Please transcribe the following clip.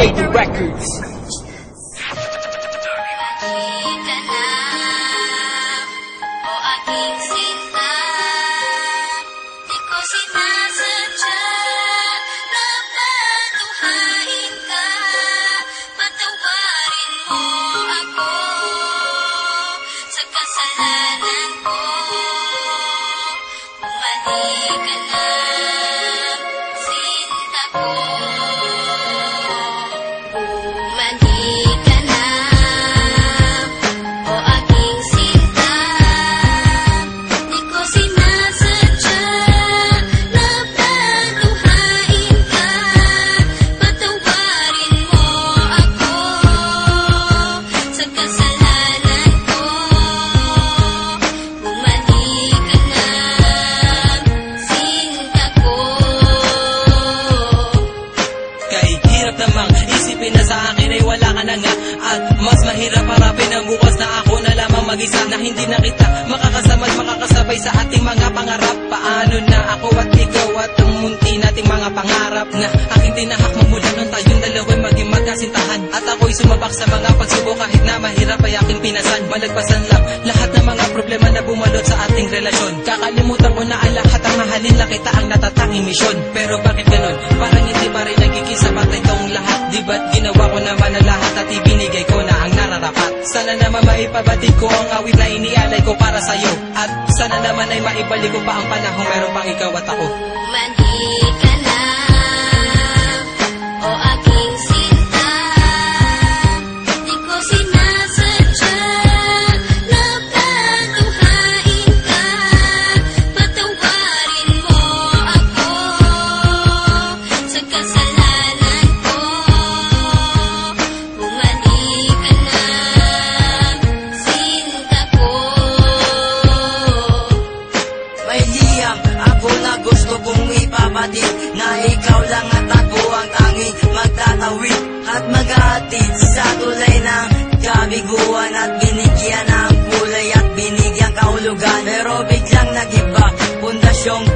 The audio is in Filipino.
Lady Records. At mas mahirap harapin ang bukas na ako na lamang mag-isa, na hindi na kita makakasama at makakasabay sa ating mga pangarap. Paano na ako at ikaw at ang munti nating mga pangarap na aking tinahak magmula nung tayong dalawa'y maging magkasintahan. At ako'y sumabak sa mga pagsubok kahit na mahirap ay aking pinasan. Malagpasan lang lahat ng mga problema na bumalot sa ating relasyon. Kakalimutan ko na ang lahat, ang mahalin na kita ang natatanging misyon. Pero bakit ganon? Parang hindi pa rin nagiging sapat itong lahat. Di ba't ginawa ko naman ang lahat at ibinigay ko na ang nararapat? Sana naman maipabatid ko ang awit na inialay ko para sa'yo. At sana naman ay maibalik ko pa ang panahong meron pang ikaw at ako. Mandi ka na, o aking sinta. Di ko sinasadya na patuhain ka. Patawarin mo ako sa kasalanan ko. Bumalik ka na, sinta ko. May liyang ako na gusto kong ipabatid, na ikaw lang at ako ang tanging magtatawid at maghahatid sa tulay ng kabiguan, at binigyan ng kulay at binigyang kahulugan. Pero biglang nag-iba, pundasyong